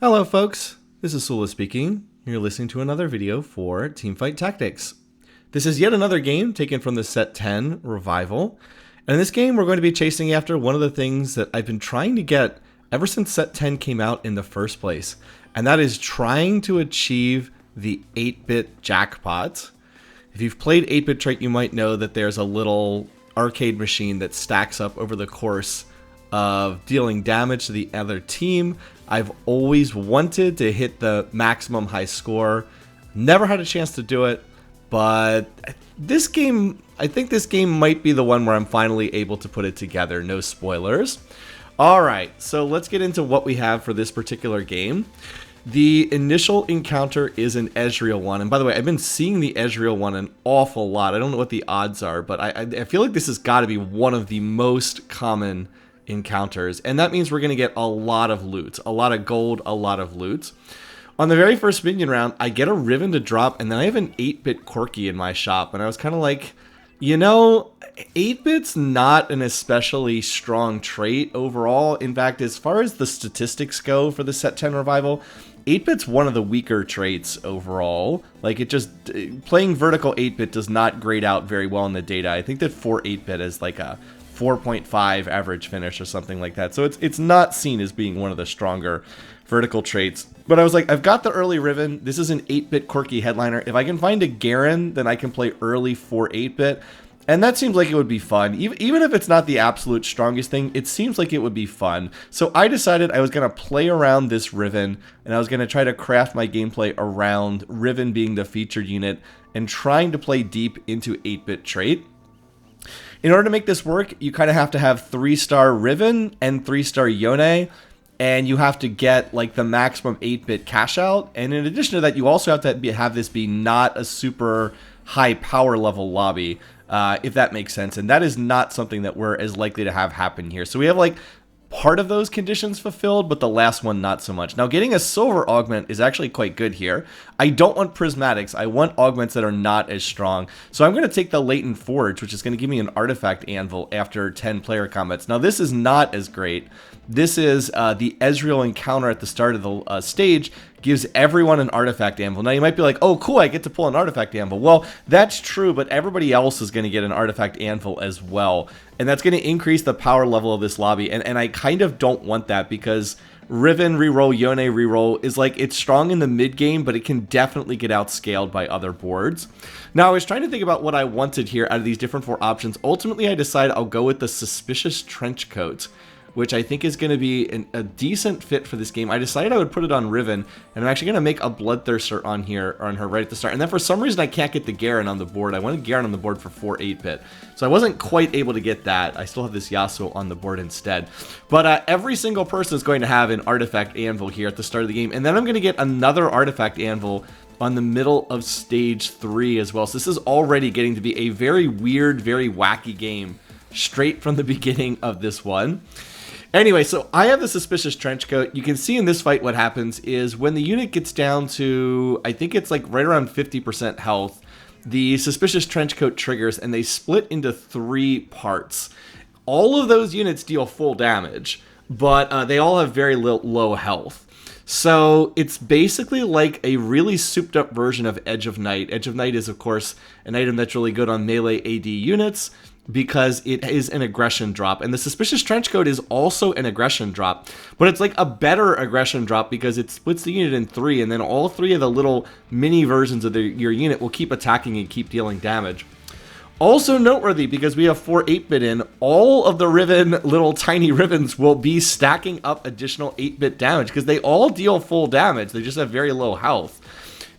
Hello folks, this is Sula speaking. You're listening to another video for Teamfight Tactics. This is yet another game taken from the Set 10 Revival. And in this game we're going to be chasing after one of the things that I've been trying to get ever since Set 10 came out in the first place. And that is trying to achieve the 8-bit jackpot. If you've played 8-bit trait, you might know that there's a little arcade machine that stacks up over the course of dealing damage to the other team. I've always wanted to hit the maximum high score. Never had a chance to do it, but this game, I think this game might be the one where I'm finally able to put it together. No spoilers. All right, so let's get into what we have for this particular game. The initial encounter is an Ezreal one. And by the way, I've been seeing the Ezreal one an awful lot. I don't know what the odds are, but I feel like this has got to be one of the most common encounters. And that means we're going to get a lot of loot, a lot of gold, a lot of loot. On the very first minion round, I get a Riven to drop, and then I have an 8-bit Corki in my shop. And I was kind of like, you know, 8-bit's not an especially strong trait overall. In fact, as far as the statistics go for the Set 10 Revival, 8-bit's one of the weaker traits overall. Like, it just, playing vertical 8-bit does not grade out very well in the data. I think that 4 8-bit is like a 4.5 average finish or something like that. So it's not seen as being one of the stronger vertical traits. But I was like, I've got the early Riven. This is an 8-bit Corki headliner. If I can find a Garen, then I can play early 4 8-bit. And that seems like it would be fun. Even if it's not the absolute strongest thing, it seems like it would be fun. So I decided I was going to play around this Riven, and I was going to try to craft my gameplay around Riven being the featured unit and trying to play deep into 8-bit trait. In order to make this work, you kind of have to have 3-star Riven and 3-star Yone, and you have to get like the maximum 8-bit cash out. And in addition to that, you also have to have this be not a super high power level lobby, if that makes sense. And that is not something that we're as likely to have happen here. So we have like part of those conditions fulfilled, but the last one not so much. Now, getting a silver augment is actually quite good here. I don't want prismatics. I want augments that are not as strong. So I'm going to take the latent forge, which is going to give me an artifact anvil after 10 player combats. Now, this is not as great. This is the Ezreal encounter at the start of the stage gives everyone an artifact anvil. Now, you might be like, oh, cool, I get to pull an artifact anvil. Well, that's true, but everybody else is going to get an artifact anvil as well. And that's going to increase the power level of this lobby. And I kind of don't want that because Riven reroll, Yone reroll is like, it's strong in the mid game, but it can definitely get outscaled by other boards. Now, I was trying to think about what I wanted here out of these different 4 options. Ultimately, I decided I'll go with the Suspicious Trench Coat, which I think is going to be a decent fit for this game. I decided I would put it on Riven, and I'm actually going to make a Bloodthirster on her right at the start. And then for some reason, I can't get the Garen on the board. I wanted Garen on the board for 4 8-bit. So I wasn't quite able to get that. I still have this Yasuo on the board instead. But every single person is going to have an Artifact Anvil here at the start of the game. And then I'm going to get another Artifact Anvil on the middle of Stage 3 as well. So this is already getting to be a very weird, very wacky game straight from the beginning of this one. Anyway, so I have the Suspicious Trenchcoat. You can see in this fight what happens is when the unit gets down to, I think it's like right around 50% health, the Suspicious Trenchcoat triggers and they split into 3 parts. All of those units deal full damage, but they all have very low health. So it's basically like a really souped up version of Edge of Night. Edge of Night is, of course, an item that's really good on melee AD units, because it is an aggression drop. And the Suspicious Trenchcoat is also an aggression drop, but it's like a better aggression drop because it splits the unit in 3, and then all 3 of the little mini versions of your unit will keep attacking and keep dealing damage. Also noteworthy, because we have 4 8-bit in, all of the Riven, little tiny Rivens, will be stacking up additional 8-bit damage because they all deal full damage. They just have very low health.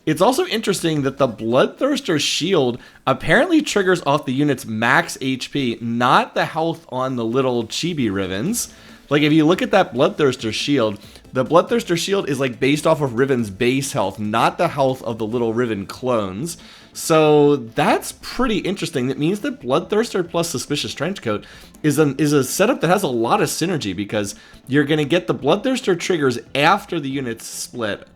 It's also interesting that the Bloodthirster's shield apparently triggers off the unit's max HP, not the health on the little chibi Rivens. Like, if you look at that Bloodthirster shield, the Bloodthirster shield is like based off of Riven's base health, not the health of the little Riven clones. So that's pretty interesting. That means that Bloodthirster plus Suspicious Trenchcoat is a setup that has a lot of synergy because you're going to get the Bloodthirster triggers after the units split.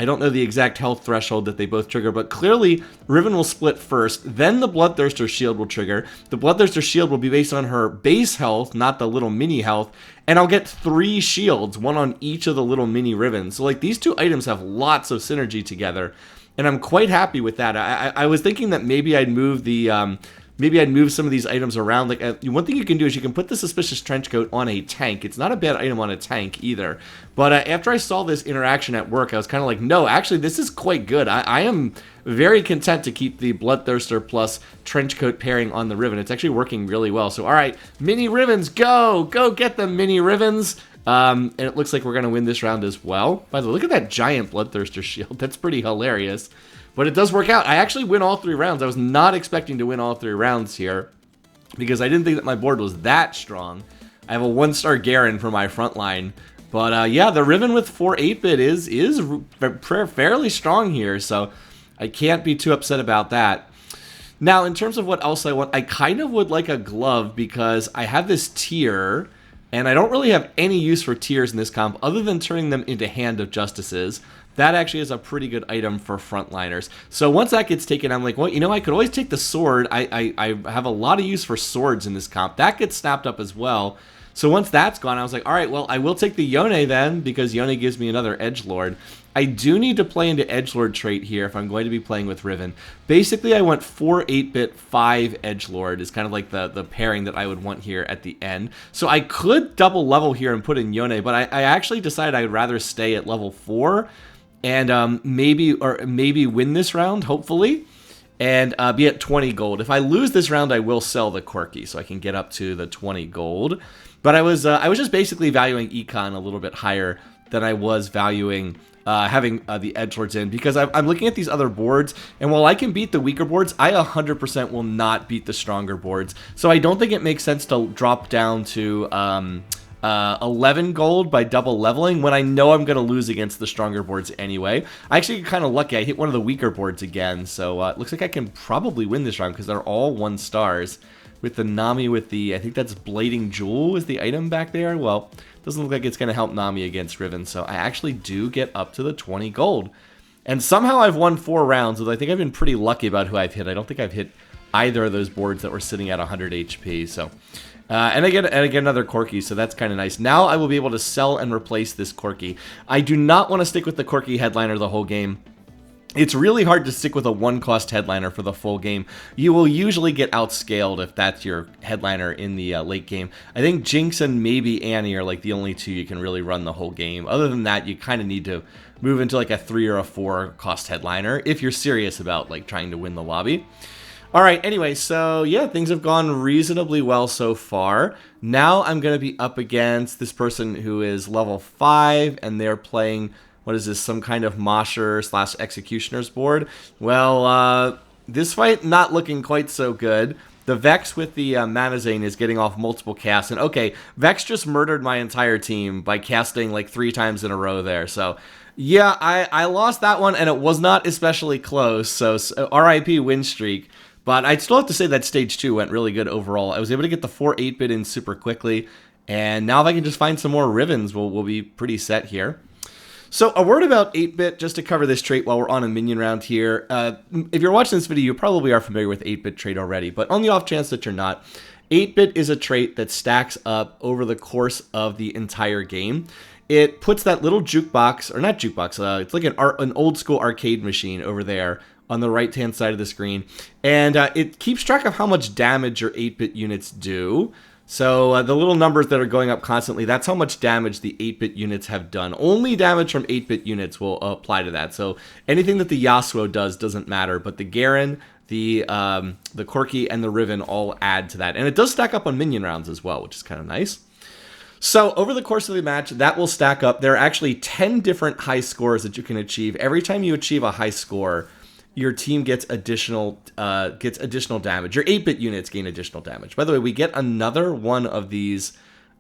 I don't know the exact health threshold that they both trigger, but clearly Riven will split first, then the Bloodthirster shield will trigger. The Bloodthirster shield will be based on her base health, not the little mini health, and I'll get 3 shields, one on each of the little mini Rivens. So like these two items have lots of synergy together, and I'm quite happy with that. I was thinking that maybe I'd move the maybe I'd move some of these items around. Like one thing you can do is you can put the Suspicious Trenchcoat on a tank. It's not a bad item on a tank either. But after I saw this interaction at work, I was kind of like, no, actually, this is quite good. I am very content to keep the Bloodthirster plus Trenchcoat pairing on the Riven. It's actually working really well. So, all right, mini Rivens, go! Go get them, mini Rivens! And it looks like we're going to win this round as well. By the way, look at that giant Bloodthirster shield. That's pretty hilarious. But it does work out. I actually win all 3 rounds. I was not expecting to win all 3 rounds here because I didn't think that my board was that strong. I have a 1-star Garen for my front line. But yeah, the Riven with 4 8-bit is fairly strong here, so I can't be too upset about that. Now, in terms of what else I want, I kind of would like a glove because I have this tier, and I don't really have any use for tiers in this comp other than turning them into Hand of Justices. That actually is a pretty good item for frontliners. So once that gets taken, I'm like, well, you know, I could always take the sword. I have a lot of use for swords in this comp. That gets snapped up as well. So once that's gone, I was like, all right, well, I will take the Yone then, because Yone gives me another Edgelord. I do need to play into Edgelord trait here if I'm going to be playing with Riven. Basically, I want 4 8-bit, 5 Edgelord is kind of like the pairing that I would want here at the end. So I could double level here and put in Yone, but I actually decided I'd rather stay at level 4 and maybe win this round, hopefully, and be at 20 gold. If I lose this round, I will sell the Corki so I can get up to the 20 gold. But I was just basically valuing Econ a little bit higher than I was valuing having the Edgelords in, because I'm looking at these other boards, and while I can beat the weaker boards, I 100% will not beat the stronger boards. So I don't think it makes sense to drop down to 11 gold by double leveling when I know I'm going to lose against the stronger boards anyway. I actually got kind of lucky. I hit one of the weaker boards again, so it looks like I can probably win this round because they're all 1 stars. With the Nami with the, I think that's Blading Jewel is the item back there. Well, doesn't look like it's going to help Nami against Riven, so I actually do get up to the 20 gold. And somehow I've won 4 rounds, although I think I've been pretty lucky about who I've hit. I don't think I've hit either of those boards that were sitting at 100 HP, so... and I get another Corki, so that's kind of nice. Now I will be able to sell and replace this Corki. I do not want to stick with the Corki headliner the whole game. It's really hard to stick with a 1-cost headliner for the full game. You will usually get outscaled if that's your headliner in the late game. I think Jinx and maybe Annie are like the only 2 you can really run the whole game. Other than that, you kind of need to move into like a 3 or a 4-cost headliner if you're serious about like trying to win the lobby. All right, anyway, so yeah, things have gone reasonably well so far. Now I'm going to be up against this person who is level 5, and they're playing... What is this, some kind of Mosher / Executioner's board? Well, this fight not looking quite so good. The Vex with the Manazane is getting off multiple casts. And okay, Vex just murdered my entire team by casting like 3 times in a row there. So yeah, I lost that one, and it was not especially close. So RIP win streak. But I'd still have to say that stage 2 went really good overall. I was able to get the 4 8-bit in super quickly. And now if I can just find some more Rivens, we'll be pretty set here. So a word about 8-bit, just to cover this trait while we're on a minion round here. If you're watching this video, you probably are familiar with 8-bit trait already, but on the off chance that you're not, 8-bit is a trait that stacks up over the course of the entire game. It puts that little jukebox, or not jukebox, it's like an old school arcade machine over there on the right-hand side of the screen, and it keeps track of how much damage your 8-bit units do. So the little numbers that are going up constantly, that's how much damage the 8-bit units have done. Only damage from 8-bit units will apply to that. So anything that the Yasuo does doesn't matter, but the Garen, the Corki, and the Riven all add to that. And it does stack up on minion rounds as well, which is kind of nice. So over the course of the match, that will stack up. There are actually 10 different high scores that you can achieve. Every time you achieve a high score, your team gets additional damage. Your 8-bit units gain additional damage. By the way, we get another one of these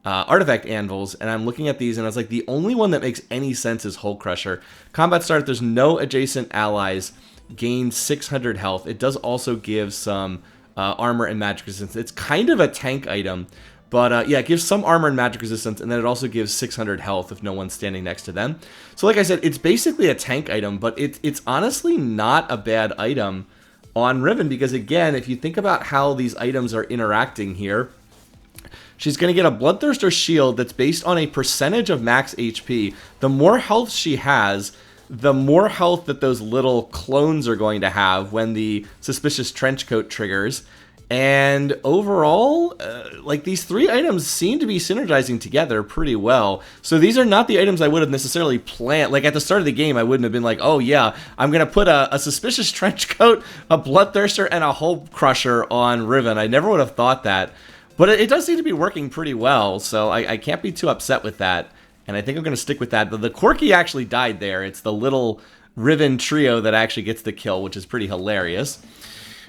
artifact anvils, and I'm looking at these, and I was like, the only one that makes any sense is Hull Crusher. Combat start, there's no adjacent allies, gain 600 health. It does also give some armor and magic resistance. It's kind of a tank item, But yeah, it gives some armor and magic resistance, and then it also gives 600 health if no one's standing next to them. So like I said, it's basically a tank item, but it's honestly not a bad item on Riven, because again, if you think about how these items are interacting here, she's going to get a Bloodthirster shield that's based on a percentage of max HP. The more health she has, the more health that those little clones are going to have when the Suspicious Trenchcoat triggers. And overall, like, these three items seem to be synergizing together pretty well. So these are not the items I would have necessarily planned. Like, at the start of the game, I wouldn't have been like, oh yeah, I'm going to put a Suspicious Trenchcoat, a Bloodthirster, and a Hull Crusher on Riven. I never would have thought that. But it does seem to be working pretty well, so I can't be too upset with that. And I think I'm going to stick with that. But the Corki actually died there. It's the little Riven trio that actually gets the kill, which is pretty hilarious.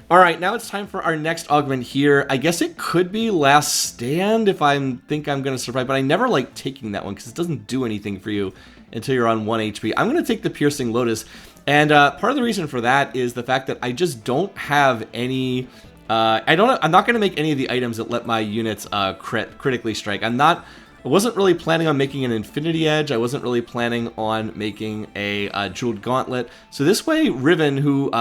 All right, now it's time for our next augment here. I guess it could be Last Stand if I think I'm going to survive, but I never like taking that one because it doesn't do anything for you until you're on 1 HP. I'm going to take the Piercing Lotus, and part of the reason for that is the fact that I just don't have any... I'm not going to make any of the items that let my units critically strike. I wasn't really planning on making an Infinity Edge. I wasn't really planning on making a Jeweled Gauntlet. So this way, Riven, who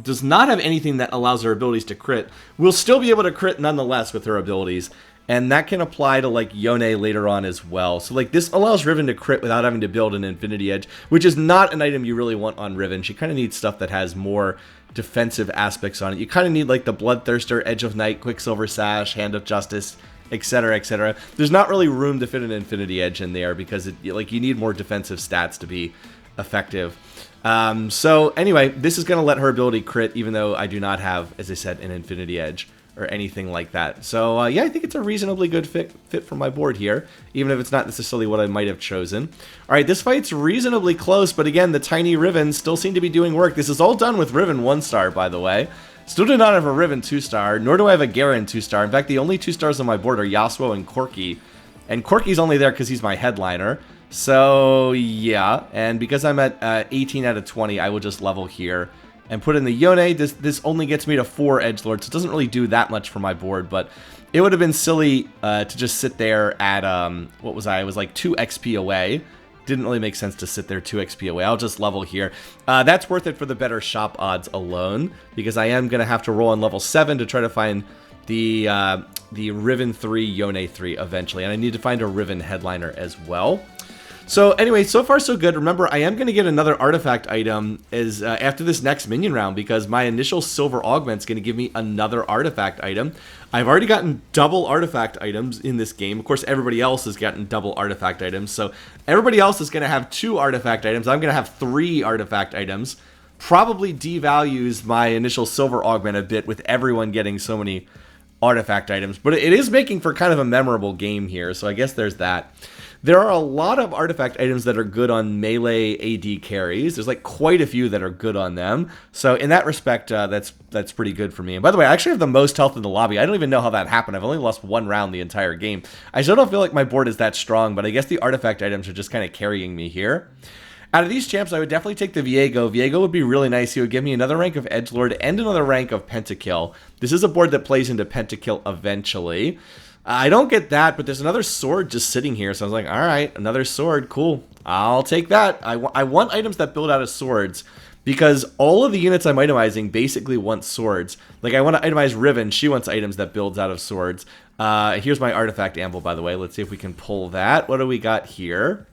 does not have anything that allows her abilities to crit, will still be able to crit nonetheless with her abilities. And that can apply to, like, Yone later on as well. So, like, this allows Riven to crit without having to build an Infinity Edge, which is not an item you really want on Riven. She kind of needs stuff that has more defensive aspects on it. You kind of need, like, the Bloodthirster, Edge of Night, Quicksilver Sash, Hand of Justice, etc., etc. There's not really room to fit an Infinity Edge in there because you need more defensive stats to be effective. So anyway, this is going to let her ability crit, even though I do not have, as I said, an Infinity Edge or anything like that. So yeah, I think it's a reasonably good fit for my board here, even if it's not necessarily what I might have chosen. All right, this fight's reasonably close, but again, the tiny Riven still seem to be doing work. This is all done with Riven 1-star, by the way. Still do not have a Riven 2-star, nor do I have a Garen 2-star. In fact, the only 2-stars on my board are Yasuo and Corki. And Corki's only there because he's my headliner. So, yeah. And because I'm at 18 out of 20, I will just level here and put in the Yone. This only gets me to 4 edgelords, so it doesn't really do that much for my board, but it would have been silly to just sit there at, what was I was like 2 XP away. Didn't really make sense to sit there 2 XP away. I'll just level here. That's worth it for the better shop odds alone, because I am going to have to roll on level 7 to try to find the Riven 3, Yone 3 eventually, and I need to find a Riven headliner as well. So anyway, so far so good. Remember, I am going to get another artifact item after this next minion round, because my initial silver augment's going to give me another artifact item. I've already gotten double artifact items in this game. Of course, everybody else has gotten double artifact items. So everybody else is going to have 2 artifact items. I'm going to have 3 artifact items. Probably devalues my initial silver augment a bit with everyone getting so many artifact items. But it is making for kind of a memorable game here, so I guess there's that. There are a lot of artifact items that are good on melee AD carries. There's like quite a few that are good on them. So in that respect, that's pretty good for me. And by the way, I actually have the most health in the lobby. I don't even know how that happened. I've only lost 1 round the entire game. I still don't feel like my board is that strong, but I guess the artifact items are just kind of carrying me here. Out of these champs, I would definitely take the Viego. Viego would be really nice. He would give me another rank of Edgelord and another rank of Pentakill. This is a board that plays into Pentakill eventually. I don't get that, but there's another sword just sitting here, so I was like, all right, another sword, cool. I'll take that. I want items that build out of swords, because all of the units I'm itemizing basically want swords. Like, I want to itemize Riven. She wants items that builds out of swords. Here's my artifact anvil, by the way. Let's see if we can pull that. What do we got here?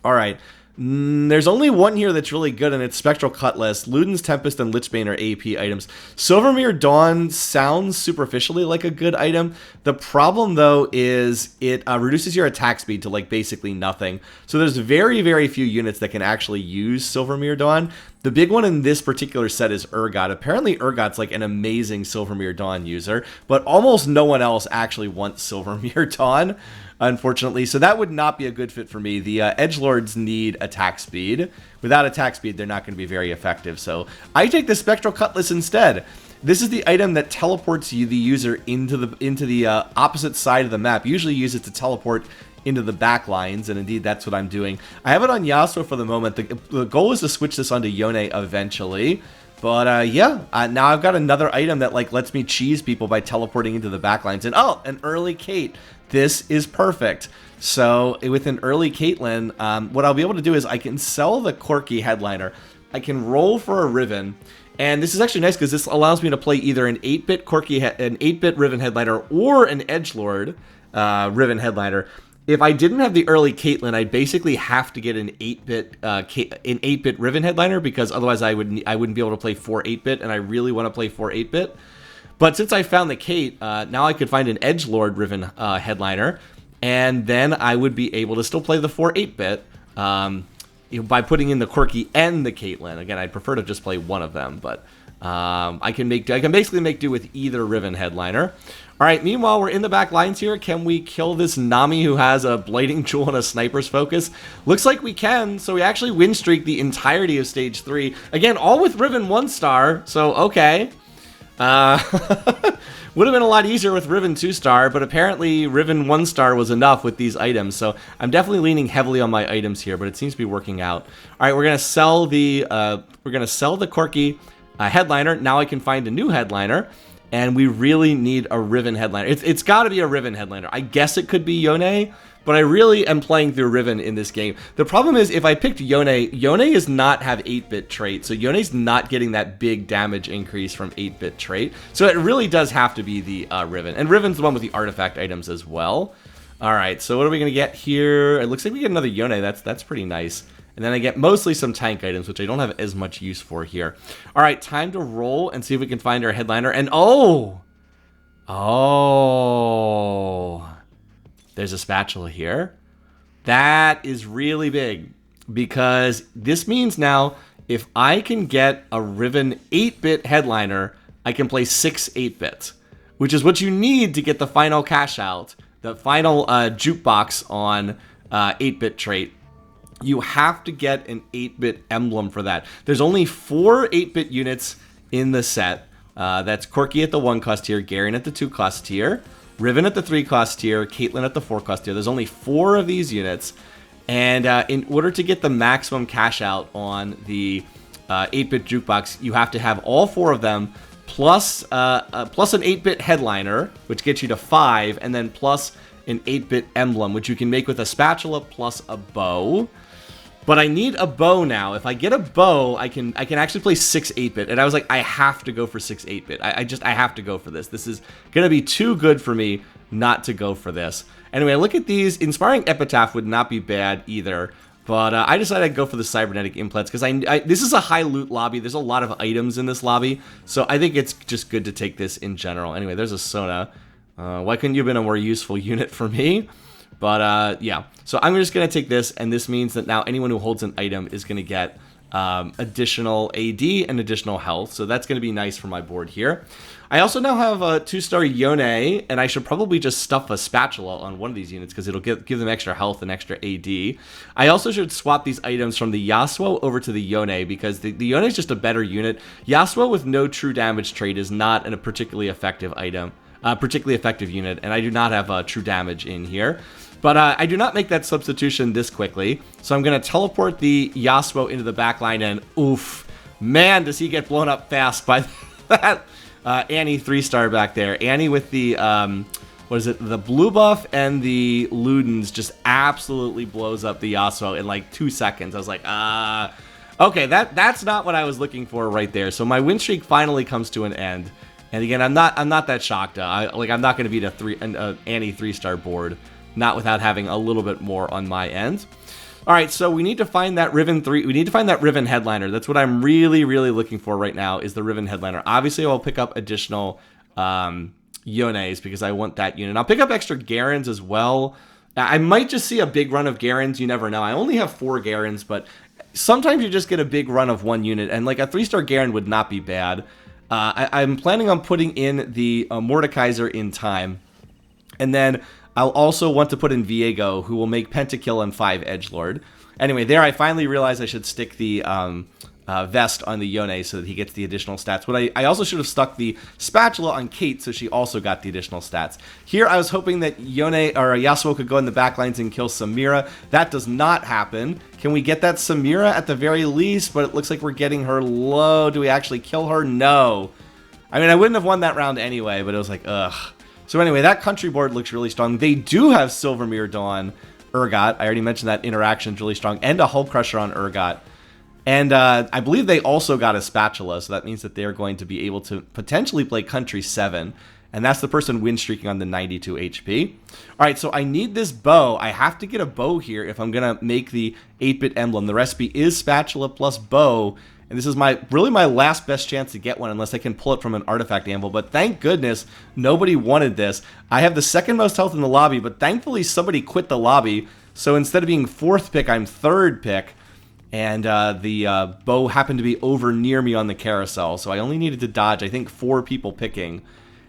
All right. There's only one here that's really good, and it's Spectral Cutlass. Luden's Tempest and Lichbane are AP items. Silvermere Dawn sounds superficially like a good item. The problem, though, is it reduces your attack speed to, like, basically nothing. So there's very, very few units that can actually use Silvermere Dawn. The big one in this particular set is Urgot. Apparently, Urgot's like an amazing Silvermere Dawn user, but almost no one else actually wants Silvermere Dawn, unfortunately. So that would not be a good fit for me. The edgelords need attack speed. Without attack speed, they're not going to be very effective. So I take the Spectral Cutlass instead. This is the item that teleports the user into the opposite side of the map. Usually use it to teleport into the back lines, and indeed that's what I'm doing. I have it on Yasuo for the moment. The goal is to switch this onto Yone eventually. But yeah, now I've got another item that like lets me cheese people by teleporting into the back lines. And oh, an early Kate. this is perfect. So with an early Caitlyn, what I'll be able to do is I can sell the Corki headliner. I can roll for a Riven. And this is actually nice because this allows me to play either an 8-bit Corki, an 8-bit Riven headliner, or an Edgelord Riven headliner. If I didn't have the early Caitlyn, I'd basically have to get an 8-bit Riven headliner, because otherwise I wouldn't be able to play 4 8-bit, and I really want to play 4 8-bit. But since I found the Kate, now I could find an Edgelord Riven headliner, and then I would be able to still play the 4 8-bit. By putting in the Corki and the Caitlyn. Again, I'd prefer to just play one of them, but I can basically make do with either Riven headliner. All right, meanwhile, we're in the back lines here. Can we kill this Nami who has a Blighting Jewel and a Sniper's Focus? Looks like we can, so we actually win streak the entirety of Stage 3. Again, all with Riven 1-star, so okay. Would have been a lot easier with Riven 2-star, but apparently Riven 1-star was enough with these items. So I'm definitely leaning heavily on my items here, but it seems to be working out. All right, we're gonna sell the Corki headliner. Now I can find a new headliner, and we really need a Riven headliner. It's got to be a Riven headliner. I guess it could be Yone, but I really am playing through Riven in this game. The problem is, if I picked Yone does not have 8-bit trait, so Yone's not getting that big damage increase from 8-bit trait. So it really does have to be the Riven. And Riven's the one with the artifact items as well. All right, so what are we going to get here? It looks like we get another Yone. That's pretty nice. And then I get mostly some tank items, which I don't have as much use for here. All right, time to roll and see if we can find our headliner. And oh! There's a spatula here. That is really big, because this means now if I can get a Riven 8-bit headliner, I can play 6 8-bits, which is what you need to get the final cash out, the final jukebox on 8-bit trait. You have to get an 8-bit emblem for that. There's only 4 8-bit units in the set. That's Corki at the 1 cost tier, Garen at the 2 cost tier, Riven at the 3 cost tier, Caitlyn at the 4 cost tier. There's only 4 of these units, and in order to get the maximum cash out on the 8-bit jukebox, you have to have all 4 of them, plus an 8-bit headliner, which gets you to 5, and then plus an 8-bit emblem, which you can make with a spatula plus a bow. But I need a bow now. If I get a bow, I can actually play 6 8-bit. And I was like, I have to go for 6 8-bit. I have to go for this. This is going to be too good for me not to go for this. Anyway, look at these. Inspiring Epitaph would not be bad either. But I decided I'd go for the Cybernetic Implants, because this is a high loot lobby. There's a lot of items in this lobby. So I think it's just good to take this in general. Anyway, there's a Sona. Why couldn't you have been a more useful unit for me? But yeah, so I'm just going to take this, and this means that now anyone who holds an item is going to get additional AD and additional health, so that's going to be nice for my board here. I also now have a 2-star Yone, and I should probably just stuff a spatula on one of these units, because it'll give them extra health and extra AD. I also should swap these items from the Yasuo over to the Yone, because the Yone is just a better unit. Yasuo with no true damage trait is not a particularly effective item. Particularly effective unit, and I do not have true damage in here. But I do not make that substitution this quickly, so I'm going to teleport the Yasuo into the backline, and oof, man, does he get blown up fast by that Annie 3-star back there. Annie with the, what is it, the blue buff and the Ludens just absolutely blows up the Yasuo in like 2 seconds. I was like, okay, that's not what I was looking for right there. So my win streak finally comes to an end. And again, I'm not that shocked. I'm not going to beat an Annie 3-star board, not without having a little bit more on my end. All right, so we need to find that Riven 3. We need to find that Riven headliner. That's what I'm really, really looking for right now, is the Riven headliner. Obviously, I'll pick up additional Yones because I want that unit. I'll pick up extra Garens as well. I might just see a big run of Garens. You never know. I only have 4 Garens, but sometimes you just get a big run of one unit, and like a 3-star Garen would not be bad. I'm planning on putting in the Mordekaiser in time, and then I'll also want to put in Viego, who will make Pentakill and 5 Edgelord. Anyway, there I finally realized I should stick the vest on the Yone so that he gets the additional stats. But I also should have stuck the spatula on Kate so she also got the additional stats. Here I was hoping that Yone or Yasuo could go in the backlines and kill Samira. That does not happen. Can we get that Samira at the very least? But it looks like we're getting her low. Do we actually kill her? No. I mean, I wouldn't have won that round anyway, but it was like, ugh. So anyway, that country board looks really strong. They do have Silvermere Dawn Urgot. I already mentioned that interaction is really strong. And a Hull Crusher on Urgot. And I believe they also got a Spatula, so that means that they're going to be able to potentially play Country 7. And that's the person win streaking on the 92 HP. All right, so I need this bow. I have to get a bow here if I'm going to make the 8-bit emblem. The recipe is Spatula plus bow. And this is really my last best chance to get one unless I can pull it from an artifact anvil. But thank goodness nobody wanted this. I have the second most health in the lobby, but thankfully somebody quit the lobby. So instead of being 4th pick, I'm 3rd pick. And the bow happened to be over near me on the carousel. So I only needed to dodge, I think, 4 people picking.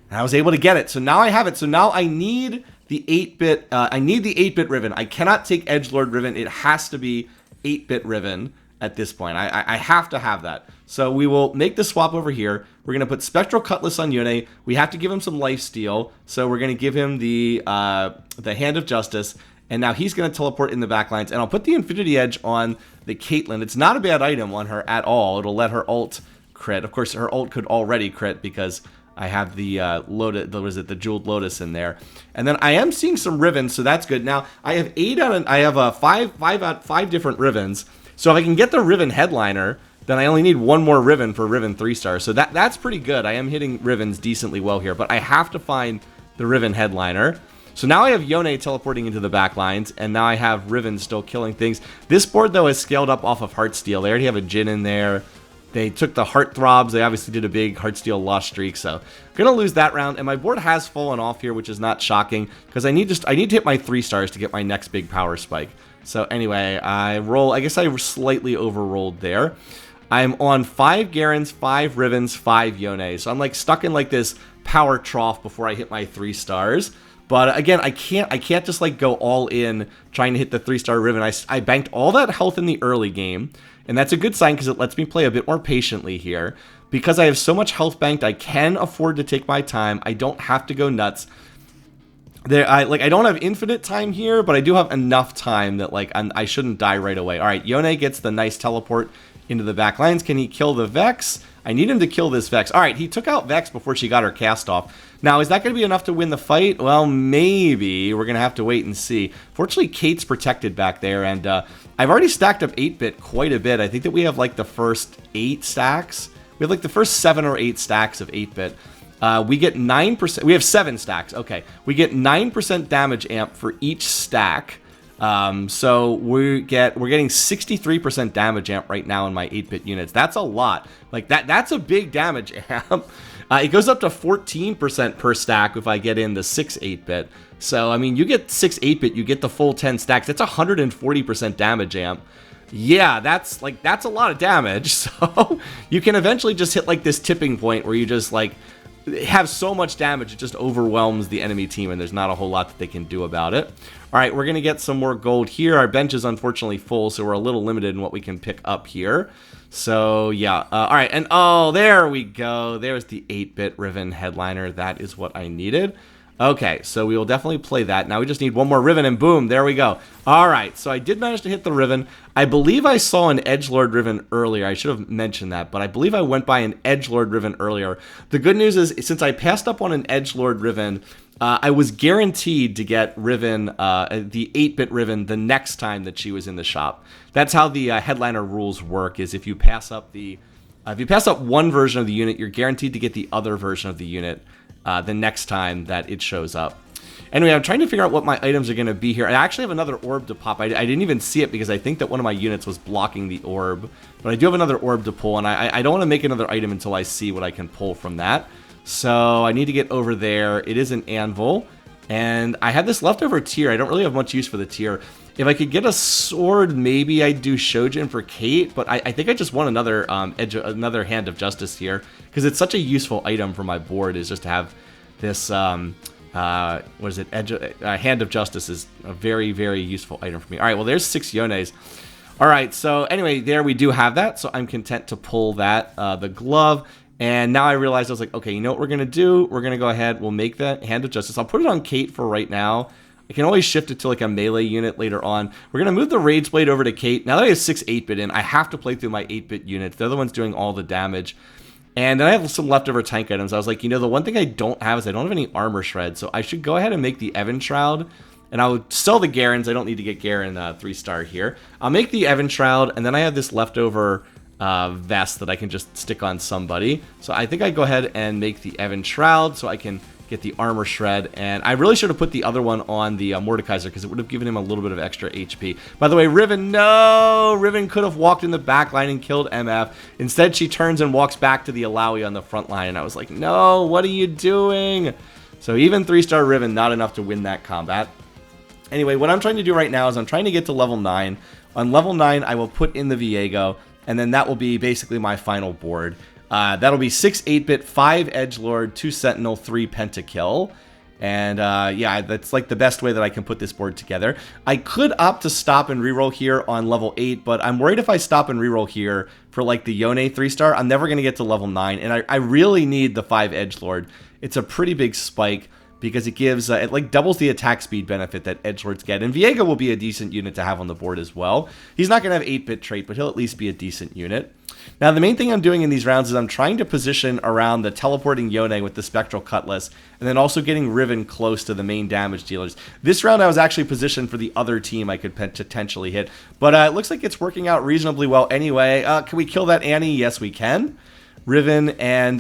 And I was able to get it. So now I have it. So now I need the 8-bit Riven. I cannot take Edgelord Riven. It has to be 8-bit Riven at this point. I have to have that. So we will make the swap over here. We're going to put Spectral Cutlass on Yone. We have to give him some lifesteal. So we're going to give him the Hand of Justice. And now he's going to teleport in the back lines. And I'll put the Infinity Edge on the Caitlyn. It's not a bad item on her at all. It'll let her ult crit. Of course, her ult could already crit because I have the the Jeweled Lotus in there. And then I am seeing some Rivens, so that's good. Now, I have five different Rivens. So if I can get the Riven Headliner, then I only need one more Riven for Riven 3-star. So that's pretty good. I am hitting Rivens decently well here, but I have to find the Riven Headliner. So now I have Yone teleporting into the back lines, and now I have Riven still killing things. This board, though, is scaled up off of Heartsteel. They already have a Jhin in there. They took the Heartthrobs. They obviously did a big Heartsteel lost streak, so going to lose that round. And my board has fallen off here, which is not shocking, because I need to hit my 3-stars to get my next big power spike. So anyway, I guess I slightly overrolled there. I'm on 5 Garens, 5 Rivens, 5 Yone. So I'm like stuck in like this power trough before I hit my 3-stars. But again, I can't just like go all in trying to hit the 3-star Riven. I banked all that health in the early game, and that's a good sign because it lets me play a bit more patiently here. Because I have so much health banked, I can afford to take my time. I don't have to go nuts. I don't have infinite time here, but I do have enough time that like I shouldn't die right away. All right, Yone gets the nice teleport into the back lines. Can he kill the Vex? I need him to kill this Vex. All right, he took out Vex before she got her cast off. Now, is that going to be enough to win the fight? Well, maybe. We're going to have to wait and see. Fortunately, Kate's protected back there, and I've already stacked up 8-bit quite a bit. I think that we have like the first 8 stacks. We have like the first 7 or 8 stacks of 8-bit. We get 9%. We have 7 stacks. Okay. We get 9% damage amp for each stack. So we're getting 63% damage amp right now in my 8-bit units. That's a lot. Like that's a big damage amp. It goes up to 14% per stack if I get in the 6 8-bit. So I mean, you get 6 8-bit, you get the full 10 stacks. That's 140% damage amp. Yeah, that's a lot of damage. So you can eventually just hit like this tipping point where you just like have so much damage it just overwhelms the enemy team, and there's not a whole lot that they can do about it. All right, we're gonna get some more gold here. Our bench is unfortunately full, so we're a little limited in what we can pick up here. So yeah, all right, and oh, there we go. There's the 8-bit Riven Headliner. That is what I needed. Okay, so we will definitely play that. Now we just need one more Riven, and boom, there we go. All right, so I did manage to hit the Riven. I believe I saw an Edgelord Riven earlier. I should have mentioned that, but I believe I went by an Edgelord Riven earlier. The good news is, since I passed up on an Edgelord Riven, I was guaranteed to get Riven, the 8-bit Riven, the next time that she was in the shop. That's how the headliner rules work, is if you pass up one version of the unit, you're guaranteed to get the other version of the unit the next time that it shows up. Anyway, I'm trying to figure out what my items are going to be here. I actually have another orb to pop. I didn't even see it because I think that one of my units was blocking the orb. But I do have another orb to pull, and I don't want to make another item until I see what I can pull from that. So I need to get over there. It is an anvil, and I had this leftover tier. I don't really have much use for the tier. If I could get a sword, maybe I'd do Shojin for Kate, but I think I just want another another Hand of Justice here, because it's such a useful item for my board, is just to have this, Hand of Justice is a very, very useful item for me. All right, well, there's 6 Yones. All right, so anyway, there we do have that, so I'm content to pull that, the glove. And now I realized, I was like, okay, you know what we're going to do? We're going to go ahead, we'll make that Hand of Justice. I'll put it on Kate for right now. I can always shift it to like a melee unit later on. We're going to move the Rage Blade over to Kate. Now that I have 6 8-bit in, I have to play through my 8-bit units. They're the ones doing all the damage. And then I have some leftover tank items. I was like, you know, the one thing I don't have is I don't have any armor shred. So I should go ahead and make the Evan Shroud. And I'll sell the Garens. I don't need to get Garen 3-star here. I'll make the Evan Shroud. And then I have this leftover vest that I can just stick on somebody. So I think I go ahead and make the Evan Shroud so I can get the armor shred. And I really should have put the other one on the Mordekaiser because it would have given him a little bit of extra HP. By the way, Riven, no! Riven could have walked in the back line and killed MF. Instead, she turns and walks back to the Alawi on the front line. And I was like, no, what are you doing? So even 3-star Riven, not enough to win that combat. Anyway, what I'm trying to do right now is I'm trying to get to level 9. On level 9, I will put in the Viego, and then that will be basically my final board. That'll be 6 8-bit, 5 Edgelord, 2 Sentinel, 3 Pentakill. And yeah, that's like the best way that I can put this board together. I could opt to stop and reroll here on level 8, but I'm worried if I stop and reroll here for like the Yone 3-star, I'm never going to get to level 9. And I really need the 5 Edgelord. It's a pretty big spike because it gives, it like doubles the attack speed benefit that Edgelords get. And Viego will be a decent unit to have on the board as well. He's not going to have 8-bit trait, but he'll at least be a decent unit. Now, the main thing I'm doing in these rounds is I'm trying to position around the teleporting Yone with the Spectral Cutlass, and then also getting Riven close to the main damage dealers. This round, I was actually positioned for the other team I could potentially hit, but it looks like it's working out reasonably well anyway. Can we kill that Annie? Yes, we can. Riven and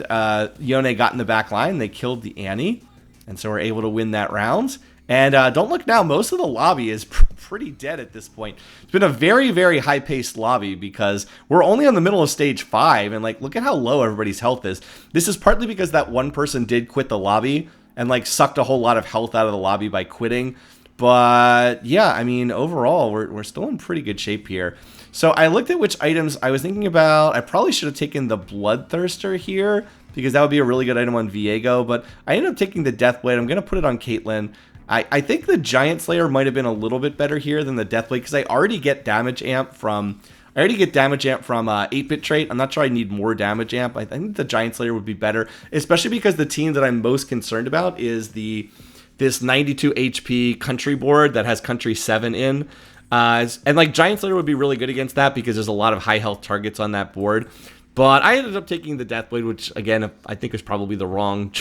Yone got in the back line. They killed the Annie, and so we're able to win that round. And don't look now, most of the lobby is pretty dead at this point. It's been a very, very high-paced lobby because we're only on the middle of stage 5, and like, look at how low everybody's health is. This is partly because that one person did quit the lobby and like sucked a whole lot of health out of the lobby by quitting. But yeah, I mean, overall, we're still in pretty good shape here. So I looked at which items I was thinking about. I probably should have taken the Bloodthirster here because that would be a really good item on Viego, but I ended up taking the Deathblade. I'm going to put it on Caitlyn. I think the Giant Slayer might have been a little bit better here than the Deathblade because I already get damage amp from 8-bit trait. I'm not sure I need more damage amp. I think the Giant Slayer would be better, especially because the team that I'm most concerned about is this 92 HP country board that has country 7 in. And like Giant Slayer would be really good against that because there's a lot of high health targets on that board. But I ended up taking the Deathblade, which again I think is probably the wrong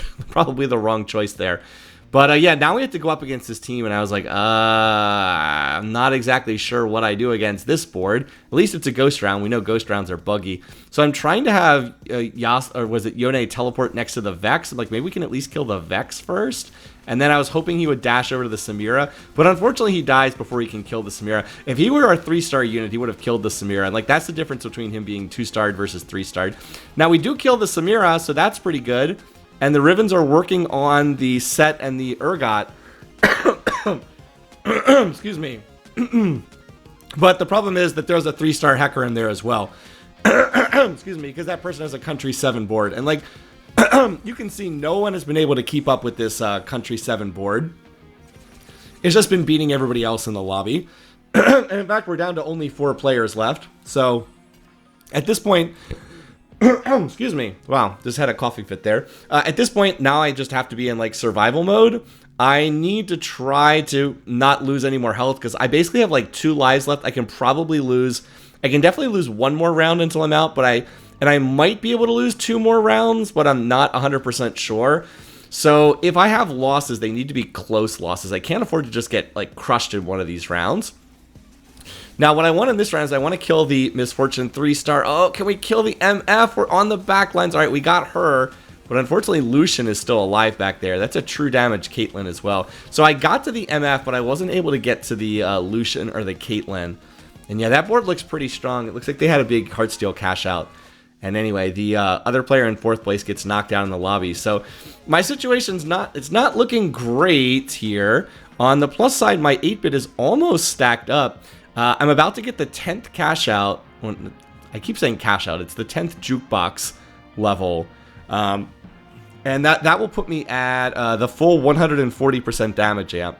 choice there. But yeah, now we have to go up against this team, and I was like, I'm not exactly sure what I do against this board. At least it's a ghost round. We know ghost rounds are buggy. So I'm trying to have Yone teleport next to the Vex. I'm like, maybe we can at least kill the Vex first. And then I was hoping he would dash over to the Samira, but unfortunately he dies before he can kill the Samira. If he were our 3-star unit, he would have killed the Samira. And like, that's the difference between him being 2-starred versus 3-starred. Now we do kill the Samira, so that's pretty good. And the Rivens are working on the Set and the Urgot. Excuse me. But the problem is that there's a 3-star hacker in there as well. Excuse me, because that person has a country 7 board. And like, you can see no one has been able to keep up with this country 7 board. It's just been beating everybody else in the lobby. And in fact, we're down to only 4 players left. So at this point... Excuse me. Wow, just had a coffee fit there. At this point, now I just have to be in like survival mode. I need to try to not lose any more health because I basically have like 2 lives left. I can definitely lose 1 more round until I'm out, but I might be able to lose 2 more rounds, but I'm not 100% sure. So if I have losses, they need to be close losses. I can't afford to just get like crushed in one of these rounds. Now, what I want in this round is I want to kill the Misfortune 3-star. Oh, can we kill the MF? We're on the back lines. All right, we got her. But unfortunately, Lucian is still alive back there. That's a true damage Caitlyn as well. So I got to the MF, but I wasn't able to get to the Lucian or the Caitlyn. And yeah, that board looks pretty strong. It looks like they had a big Heartsteel cash out. And anyway, the other player in 4th place gets knocked down in the lobby. So my situation's not looking great here. On the plus side, my 8-bit is almost stacked up. I'm about to get the 10th cash out. I keep saying cash out. It's the 10th jukebox level. And that will put me at the full 140% damage amp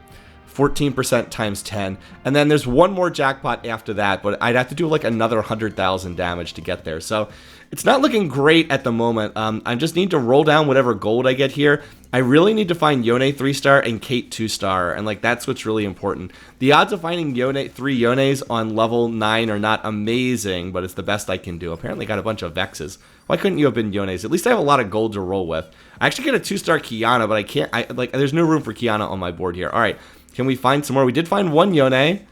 14% times 10. And then there's one more jackpot after that, but I'd have to do like another 100,000 damage to get there. So it's not looking great at the moment. I just need to roll down whatever gold I get here. I really need to find Yone 3-star and Kate 2-star, and like that's what's really important. The odds of finding 3 Yones on level 9 are not amazing, but it's the best I can do. Apparently got a bunch of Vexes. Why couldn't you have been Yones? At least I have a lot of gold to roll with. I actually get a 2-star Kiana, but I can't, there's no room for Kiana on my board here. All right, can we find some more? We did find one Yone.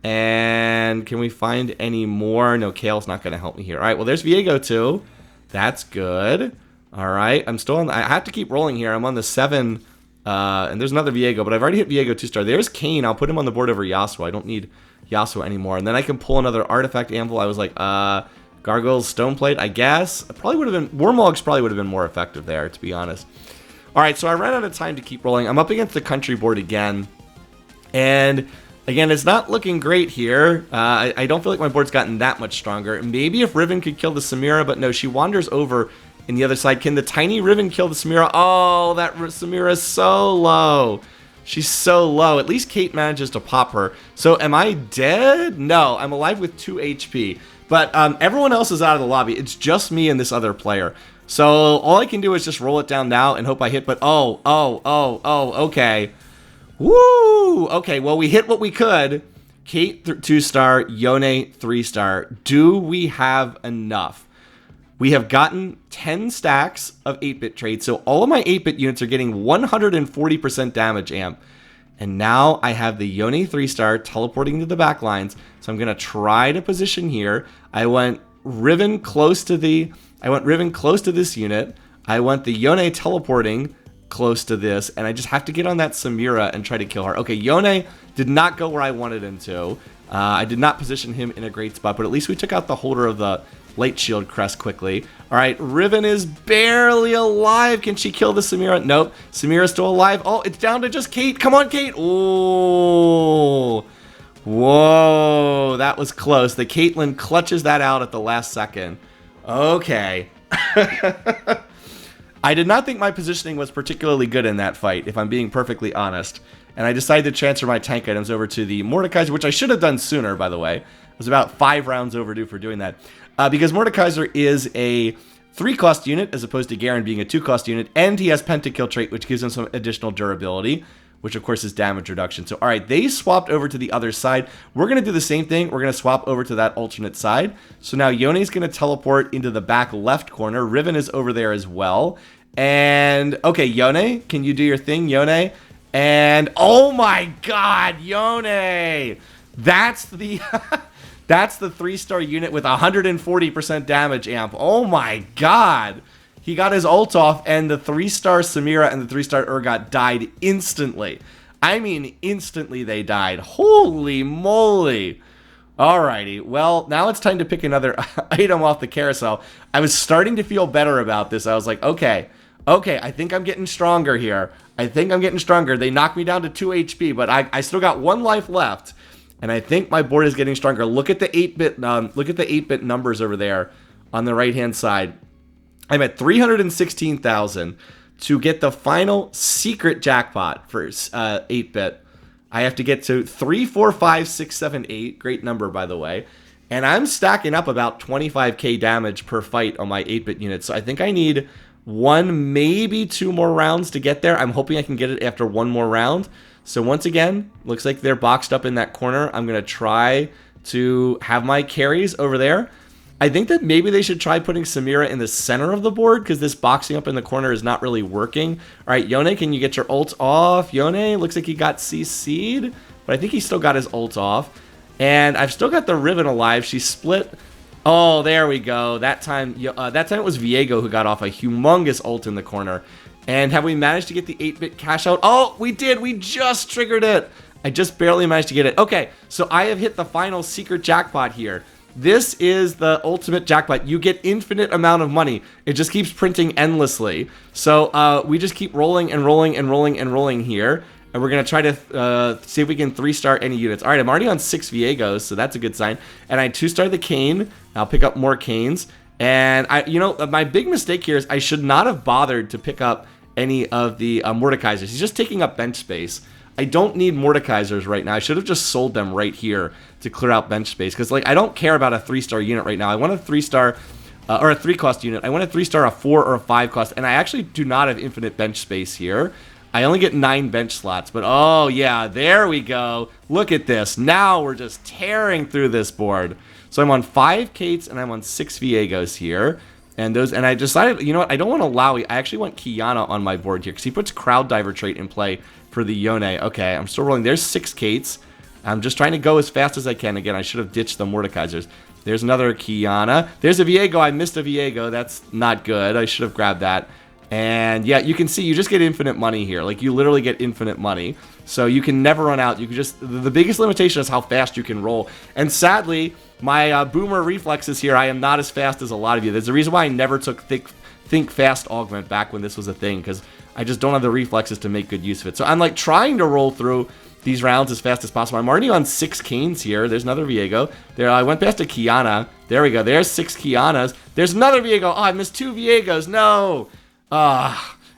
And can we find any more? No, Kale's not going to help me here. All right, well, there's Viego too. That's good. All right, I'm still on. I have to keep rolling here. I'm on the 7, and there's another Viego, but I've already hit Viego 2-star. There's Kane. I'll put him on the board over Yasuo. I don't need Yasuo anymore. And then I can pull another artifact anvil. I was like, Gargoyle's Stoneplate, I guess. It probably would have been, Wormhogs probably would have been more effective there, to be honest. All right, so I ran out of time to keep rolling. I'm up against the country board again, and again, it's not looking great here. I don't feel like my board's gotten that much stronger. Maybe if Riven could kill the Samira, but no, she wanders over in the other side. Can the tiny Riven kill the Samira? Oh, that Samira is so low. She's so low. At least Kate manages to pop her. So am I dead? No, I'm alive with 2 HP. But everyone else is out of the lobby. It's just me and this other player. So all I can do is just roll it down now and hope I hit. But okay. Woo! Okay, well, we hit what we could. Kate 2-star, Yone 3-star. Do we have enough? We have gotten 10 stacks of 8-bit trades, so all of my 8-bit units are getting 140% damage amp. And now I have the Yone 3-star teleporting to the back lines, so I'm going to try to position here. I went Riven close to this unit. I want the Yone teleporting close to this, and I just have to get on that Samira and try to kill her. Okay, Yone did not go where I wanted him to. I did not position him in a great spot, but at least we took out the holder of the Light Shield crest quickly. All right, Riven is barely alive. Can she kill the Samira? Nope. Samira's still alive. Oh, it's down to just Kate. Come on, Kate. Oh, whoa, that was close. The Caitlyn clutches that out at the last second. Okay. I did not think my positioning was particularly good in that fight, if I'm being perfectly honest. And I decided to transfer my tank items over to the Mordekaiser, which I should have done sooner, by the way. I was about 5 rounds overdue for doing that. Because Mordekaiser is a 3-cost unit, as opposed to Garen being a 2-cost unit, and he has Pentakill trait, which gives him some additional durability, which of course is damage reduction. So, all right, they swapped over to the other side. We're going to do the same thing. We're going to swap over to that alternate side. So now Yone's going to teleport into the back left corner. Riven is over there as well. And, okay, Yone, can you do your thing, Yone? And, oh my god, Yone! That's the... That's the 3-star unit with 140% damage amp. Oh my god. He got his ult off, and the 3-star Samira and the 3-star Urgot died instantly. I mean, instantly they died. Holy moly. Alrighty, well, now it's time to pick another item off the carousel. I was starting to feel better about this. I was like, okay, I think I'm getting stronger here. They knocked me down to 2 HP, but I still got 1 life left. And I think my board is getting stronger. Look at the 8-bit numbers over there on the right-hand side. I'm at 316,000 to get the final secret jackpot for 8-bit. I have to get to 3, 4, 5, 6, 7, 8. Great number, by the way. And I'm stacking up about 25k damage per fight on my 8-bit units. So I think I need 1, maybe 2 more rounds to get there. I'm hoping I can get it after 1 more round. So once again, looks like they're boxed up in that corner. I'm going to try to have my carries over there. I think that maybe they should try putting Samira in the center of the board, because this boxing up in the corner is not really working. All right, Yone, can you get your ult off? Yone, looks like he got CC'd, but I think he still got his ult off. And I've still got the Riven alive. She split. Oh, there we go. That time it was Viego who got off a humongous ult in the corner. And have we managed to get the 8-bit cash out? Oh, we did. We just triggered it. I just barely managed to get it. Okay, so I have hit the final secret jackpot here. This is the ultimate jackpot. You get infinite amount of money. It just keeps printing endlessly. So we just keep rolling and rolling and rolling and rolling here. And we're going to try to see if we can 3-star any units. All right, I'm already on 6 Viegos, so that's a good sign. And I 2-star the Kane. I'll pick up more Canes. And my big mistake here is I should not have bothered to pick up any of the Mordekaisers. He's just taking up bench space. I don't need Mordekaisers right now. I should have just sold them right here to clear out bench space. Because, like, I don't care about a 3-star unit right now. I want a 3-star, or a 3-cost unit. I want a 3-star, a 4, or a 5-cost. And I actually do not have infinite bench space here. I only get 9 bench slots. But, oh, yeah, there we go. Look at this. Now we're just tearing through this board. So I'm on 5 Kates and I'm on 6 Viegos here. And I decided, you know what, I don't want to allow, I actually want Kiana on my board here because he puts Crowd Diver trait in play for the Yone. Okay, I'm still rolling. There's 6 Kates. I'm just trying to go as fast as I can. Again, I should have ditched the Mordekaisers. There's another Kiana. There's a Viego. I missed a Viego. That's not good. I should have grabbed that. And yeah, you can see you just get infinite money here. Like, you literally get infinite money. So you can never run out. You can just, the biggest limitation is how fast you can roll. And sadly, my boomer reflexes here, I am not as fast as a lot of you. There's a reason why I never took Think Fast Augment back when this was a thing, because I just don't have the reflexes to make good use of it. So I'm like trying to roll through these rounds as fast as possible. I'm already on 6 Canes here. There's another Viego. There, I went past a Kiana. There we go. There's 6 Kianas. There's another Viego. Oh, I missed 2 Viegos. No.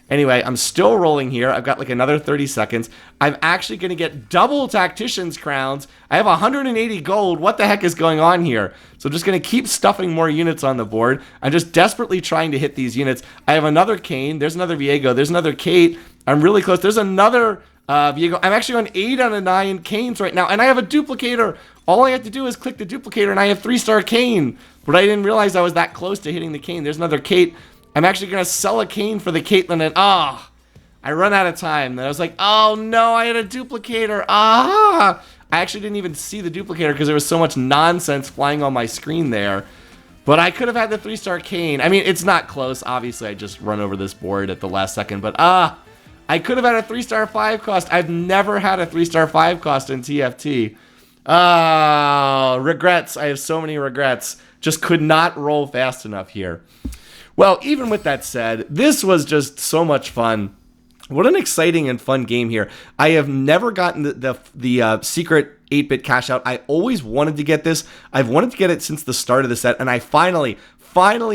Anyway, I'm still rolling here. I've got like another 30 seconds. I'm actually going to get double Tactician's Crowns. I have 180 gold. What the heck is going on here? So I'm just going to keep stuffing more units on the board. I'm just desperately trying to hit these units. I have another Kane. There's another Viego. There's another Kate. I'm really close. There's another Viego. I'm actually on 8 out of 9 Canes right now, and I have a duplicator. All I have to do is click the duplicator, and I have 3-star Kane. But I didn't realize I was that close to hitting the Kane. There's another Kate. I'm actually going to sell a Kane for the Caitlyn, and I run out of time. And I was like, oh no, I had a duplicator. I actually didn't even see the duplicator because there was so much nonsense flying on my screen there. But I could have had the 3-star Kane. I mean, it's not close. Obviously, I just run over this board at the last second. But I could have had a 3-star 5-cost. I've never had a 3-star 5-cost in TFT. Regrets. I have so many regrets. Just could not roll fast enough here. Well, even with that said, this was just so much fun. What an exciting and fun game here. I have never gotten the secret 8-bit cash out. I always wanted to get this. I've wanted to get it since the start of the set, and I finally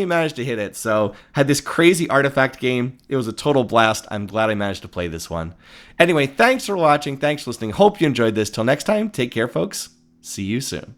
managed to hit it. So, had this crazy artifact game. It was a total blast. I'm glad I managed to play this one. Anyway, thanks for watching. Thanks for listening. Hope you enjoyed this. Till next time, take care, folks. See you soon.